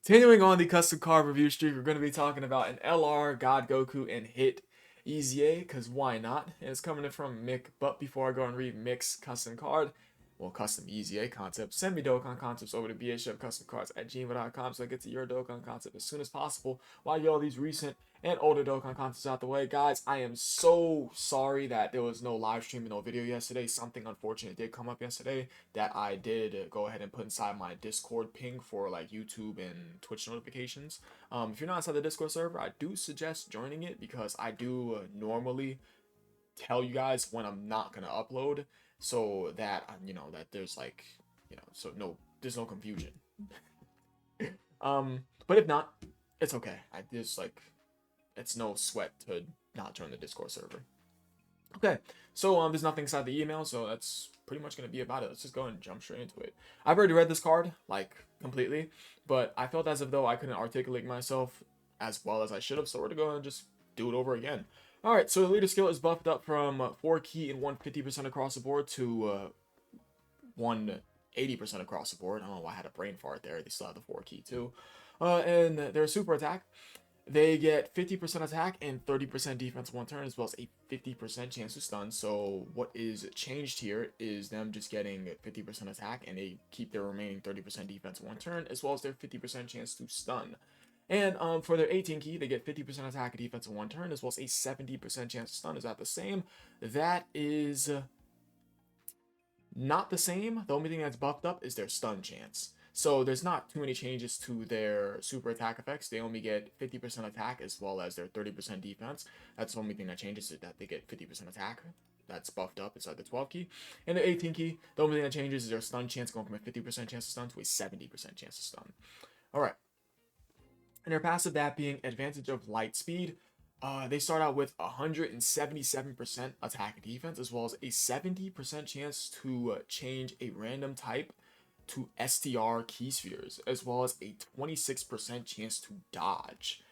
Continuing on the custom card review streak, we're going to be talking about an LR, God Goku, and Hit EZA, because why not? And it's coming in from Mick, but before I go and read Mick's custom card, well, custom EZA concept, send me Dokkan concepts over to bhfcustomcards@gmail.com so I get to your Dokkan concept as soon as possible while you get all these recent and older Dokkan concepts out the way. Guys, I am so sorry that there was no live stream and no video yesterday. Something unfortunate did come up yesterday that I did go ahead and put inside my Discord ping for like YouTube and Twitch notifications. If you're not inside the Discord server, I do suggest joining it because I do normally tell you guys when I'm not gonna upload, so that that there's like so there's no confusion. But if not, it's okay. I just like it's no sweat to not join the Discord server. Okay, so there's nothing inside the email, so that's pretty much gonna be about it. Let's just go and jump straight into it. I've already read this card like completely, but I felt as if though I couldn't articulate myself as well as I should have, so we're gonna go and just do it over again. Alright, so the leader skill is buffed up from 4 key and 150% across the board to 180% across the board. I don't know why I had a brain fart there. They still have the 4 key too. And their super attack, they get 50% attack and 30% defense one turn, as well as a 50% chance to stun. So what is changed here is them just getting 50% attack, and they keep their remaining 30% defense one turn, as well as their 50% chance to stun. And for their 18 key, they get 50% attack and defense in one turn, as well as a 70% chance to stun. Is that the same? That is not the same. The only thing that's buffed up is their stun chance. So there's not too many changes to their super attack effects. They only get 50% attack as well as their 30% defense. That's the only thing that changes, is that they get 50% attack. That's buffed up inside the 12 key. And the 18 key, the only thing that changes is their stun chance, going from a 50% chance to stun to a 70% chance to stun. Alright. And their passive, that being advantage of light speed, they start out with 177% attack and defense, as well as a 70% chance to change a random type to STR key spheres, as well as a 26% chance to dodge.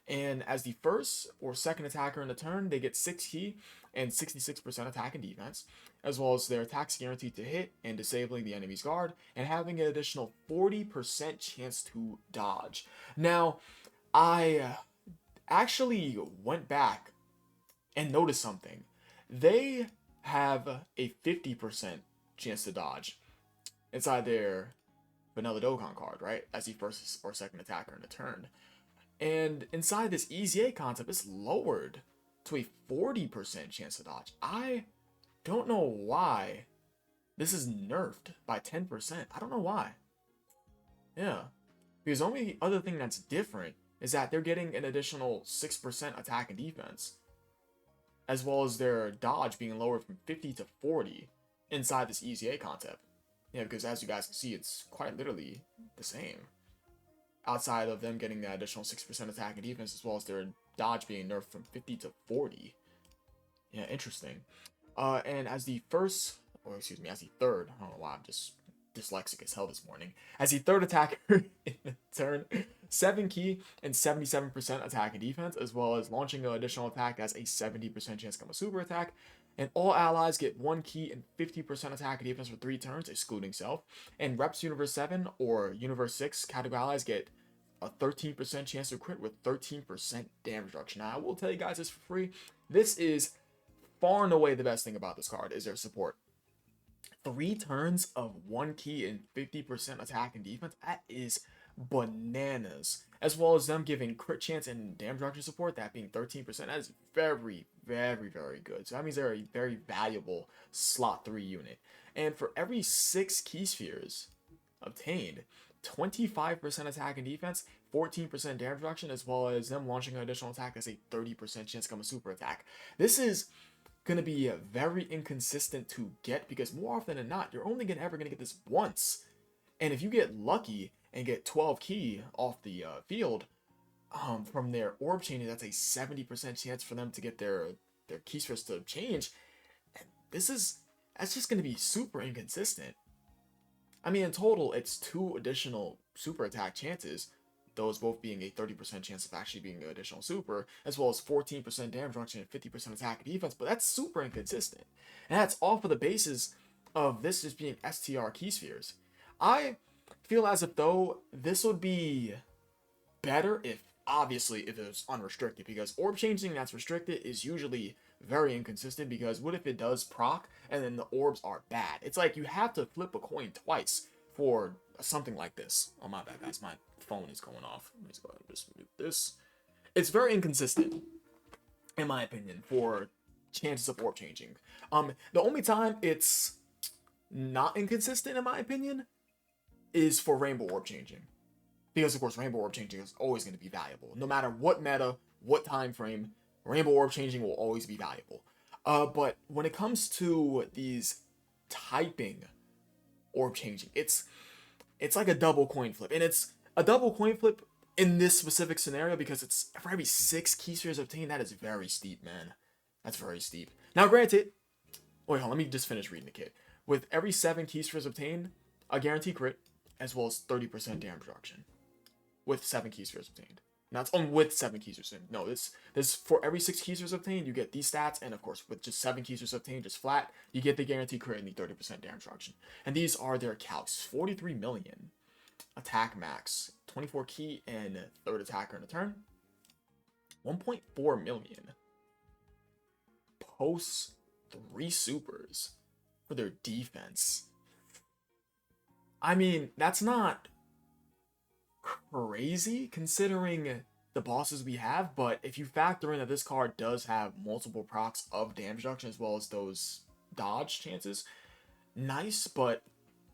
And as the first or second attacker in the turn, they get 6 key and 66% attack and defense, as well as their attacks guaranteed to hit and disabling the enemy's guard, and having an additional 40% chance to dodge. Now, I actually went back and noticed something. They have a 50% chance to dodge inside their vanilla Dokkan card, right? As the first or second attacker in the turn. And inside this EZA concept, it's lowered to a 40% chance to dodge. I don't know why this is nerfed by 10%. I don't know why. Yeah. Because the only other thing that's different is that they're getting an additional 6% attack and defense, as well as their dodge being lowered from 50 to 40 inside this EZA concept. Yeah, because as you guys can see, it's quite literally the same. Outside of them getting the additional 6% attack and defense, as well as their dodge being nerfed from 50 to 40. Yeah, interesting. And as the first, or excuse me, as the third, I don't know why I'm just dyslexic as hell this morning. As the third attacker in the turn, 7 key and 77% attack and defense, as well as launching an additional attack as a 70% chance to become a super attack. And all allies get 1 key and 50% attack and defense for 3 turns, excluding self. And Reps Universe 7 or Universe 6 category allies get a 13% chance to crit with 13% damage reduction. Now, I will tell you guys this for free. This is far and away the best thing about this card, is their support. 3 turns of 1 key and 50% attack and defense, that is bananas. As well as them giving crit chance and damage reduction support, that being 13%. That is very, very, very good. So that means they're a very valuable slot 3 unit. And for every 6 key spheres obtained, 25% attack and defense, 14% damage reduction, as well as them launching an additional attack as a 30% chance to become a super attack. This is going to be very inconsistent to get, because more often than not, you're only ever going to get this once. And if you get lucky and get 12 key off the field from their orb chaining, that's a 70% chance for them to get their key spheres to change. And that's just going to be super inconsistent. I mean, in total, it's 2 additional super attack chances, those both being a 30% chance of actually being an additional super, as well as 14% damage reduction and 50% attack and defense, but that's super inconsistent. And that's all for the basis of this just being STR key spheres. I feel as if though this would be better if, obviously, if it's unrestricted, because orb changing that's restricted is usually very inconsistent, because what if it does proc and then the orbs are bad? It's like you have to flip a coin twice for something like this. Oh, my bad, guys. My phone is going off. Let me just go ahead and just mute this. It's very inconsistent, in my opinion, for chances of orb changing. The only time it's not inconsistent, in my opinion, is for rainbow orb changing. Because, of course, rainbow orb changing is always going to be valuable. No matter what meta, what time frame, rainbow orb changing will always be valuable. But when it comes to these typing orb changing, it's like a double coin flip. And it's a double coin flip in this specific scenario because it's for every 6 key spheres obtained. That is very steep, man. That's very steep. Now, granted, wait, hold on, let me just finish reading the kit. With every 7 key spheres obtained, a guaranteed crit, as well as 30% damage reduction. With 7 key spheres obtained. Now it's on with 7 key spheres obtained. No, this for every 6 key spheres obtained, you get these stats, and of course with just 7 key spheres obtained, just flat, you get the guaranteed crit and the 30% damage reduction. And these are their calcs: 43 million attack max, 24 key and third attacker in a turn, 1.4 million post 3 supers for their defense. I mean, that's not crazy considering the bosses we have, but if you factor in that this card does have multiple procs of damage reduction as well as those dodge chances, nice, but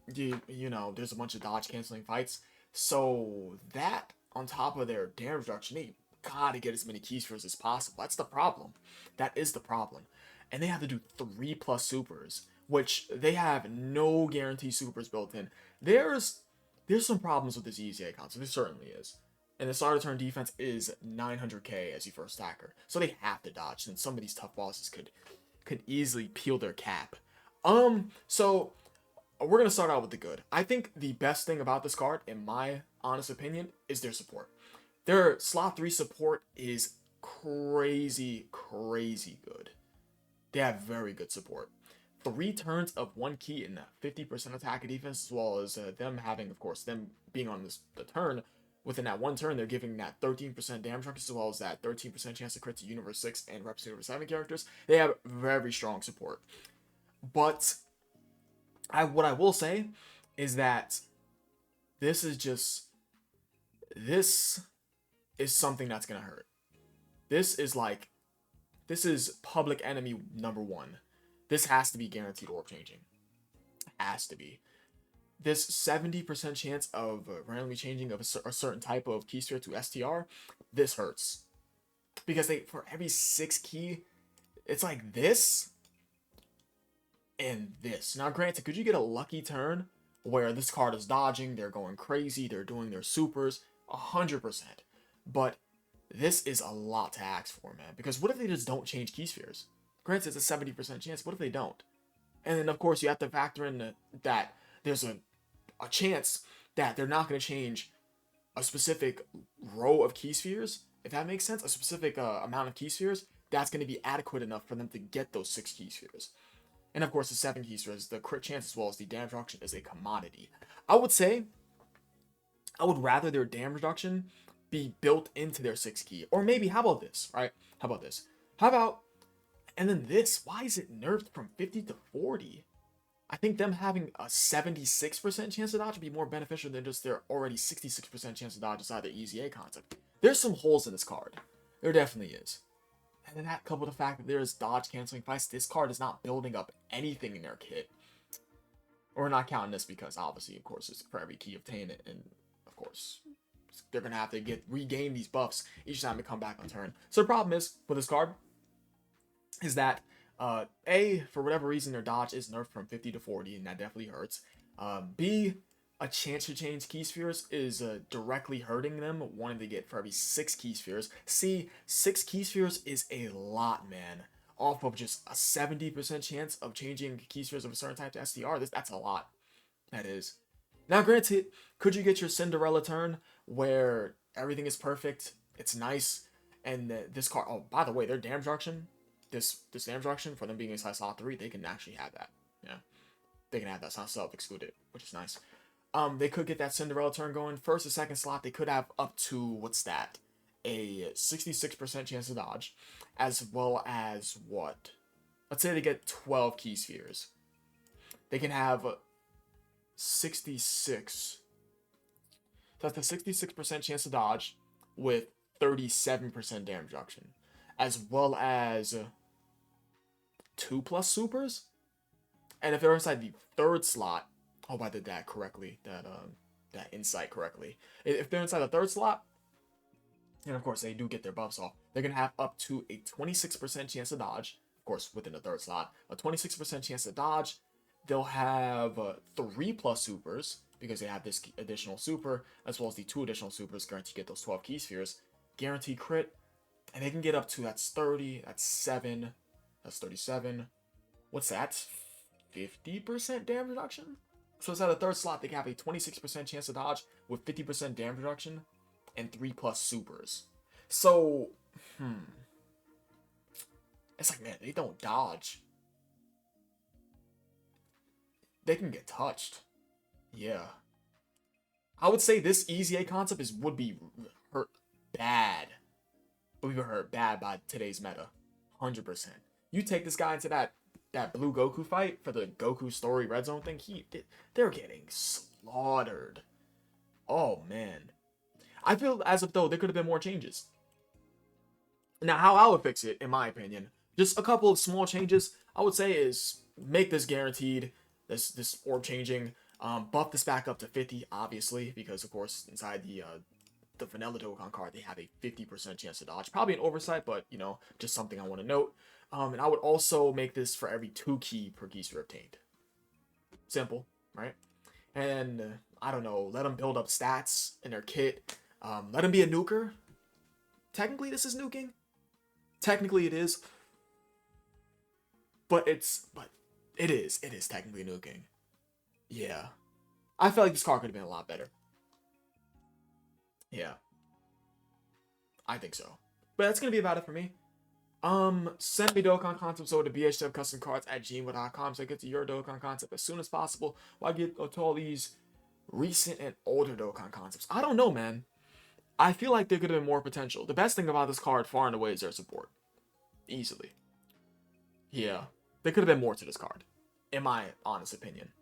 you know, there's a bunch of dodge canceling fights, so that on top of their damage reduction, they gotta get as many key spheres as possible. That's the problem. That is the problem. And they have to do 3+ supers, which they have no guaranteed supers built in. There's some problems with this EZA console. There certainly is. And the start of turn defense is 900k as your first attacker. So they have to dodge, and some of these tough bosses could easily peel their cap. So we're gonna start out with the good. I think the best thing about this card, in my honest opinion, is their support. Their slot 3 support is crazy good. They have very good support. 3 turns of 1 key and 50% attack and defense, as well as them having, of course, them being on the turn. Within that 1 turn, they're giving that 13% damage reduction, as well as that 13% chance to crit to Universe 6 and Reps Universe 7 characters. They have very strong support. But what I will say is that this is something that's going to hurt. This is public enemy number 1. This has to be guaranteed orb changing. Has to be. This 70% chance of randomly changing of a certain type of key sphere to STR, this hurts. Because for every 6 key, it's like this and this. Now granted, could you get a lucky turn where this card is dodging, they're going crazy, they're doing their supers, 100%. But this is a lot to ask for, man. Because what if they just don't change key spheres? Granted, it's a 70% chance. What if they don't? And then, of course, you have to factor in that there's a chance that they're not going to change a specific row of key spheres, if that makes sense. A specific amount of key spheres that's going to be adequate enough for them to get those 6 key spheres. And, of course, the 7 key spheres, the crit chance as well as the damage reduction is a commodity. I would say I would rather their damage reduction be built into their 6 key. Or maybe, how about this, right? How about this? How about... And then this, why is it nerfed from 50 to 40? I think them having a 76% chance to dodge would be more beneficial than just their already 66% chance to dodge inside the EZA concept. There's some holes in this card. There definitely is. And then that coupled with the fact that there is dodge canceling fights, this card is not building up anything in their kit. We're not counting this because obviously, of course, it's for every key obtained, and of course, they're going to have to regain these buffs each time they come back on turn. So the problem is, with this card, is that A, for whatever reason, their dodge is nerfed from 50 to 40, and that definitely hurts. B, a chance to change key spheres is directly hurting them, wanting to get for every 6 key spheres. C, 6 key spheres is a lot, man. Off of just a 70% chance of changing key spheres of a certain type to SDR, that's a lot. That is. Now, granted, could you get your Cinderella turn where everything is perfect, it's nice, and this card... Oh, by the way, their damage reduction... This damage reduction, for them being inside slot 3, they can actually have that. Yeah. They can have that. It's not self-excluded, which is nice. They could get that Cinderella turn going. First or second slot, they could have up to, what's that? A 66% chance to dodge, as well as what? Let's say they get 12 key spheres. They can have 66. So that's a 66% chance to dodge with 37% damage reduction, as well as 2+ supers. And if they're inside the third slot, I hope I did that correctly, that insight correctly. If they're inside the third slot, and of course they do get their buffs off, they're gonna have up to a 26% chance to dodge. Of course, within the third slot, a 26% chance to dodge. They'll have 3+ supers because they have this additional super, as well as the 2 additional supers guaranteed to get those 12 key spheres. Guaranteed crit, and they can get up to, that's 30, that's 7, that's 37. What's that? 50% damage reduction? So inside the third slot, they can have a 26% chance to dodge with 50% damage reduction and 3+ supers. So, it's like, man, they don't dodge. They can get touched. Yeah. I would say this EZA concept would be hurt bad. Would be hurt bad by today's meta. 100%. You take this guy into that blue Goku fight for the Goku story red zone thing, they're getting slaughtered. Oh, man. I feel as if, though, there could have been more changes. Now, how I would fix it, in my opinion, just a couple of small changes, I would say, is make this guaranteed, this orb changing, buff this back up to 50, obviously, because, of course, inside the vanilla Dokkan card, they have a 50% chance to dodge. Probably an oversight, but, you know, just something I want to note. And I would also make this for every 2 key per key sphere obtained. Simple, right? And, I don't know, let them build up stats in their kit. Let them be a nuker. Technically, this is nuking. Technically, it is. But it is technically nuking. Yeah. I felt like this card could have been a lot better. Yeah. I think so. But that's going to be about it for me. Send me Dokkan concepts over to bhwcustomcards@gmail.com so I get to your Dokkan concept as soon as possible while I get to all these recent and older Dokkan concepts. I don't know, man. I feel like there could have been more potential. The best thing about this card, far and away, is their support. Easily. Yeah. There could have been more to this card, in my honest opinion.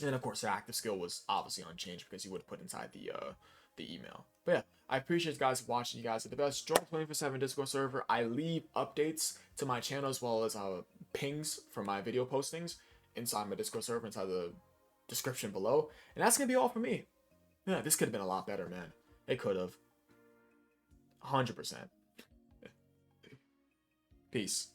And of course, their active skill was obviously unchanged because you would have put inside the email. But yeah, I appreciate you guys watching. You guys are the best. Join 24/7 Discord server. I leave updates to my channel as well as pings for my video postings inside my Discord server, inside the description below. And that's gonna be all for me. Yeah, this could have been a lot better, man. It could have. 100%. Peace.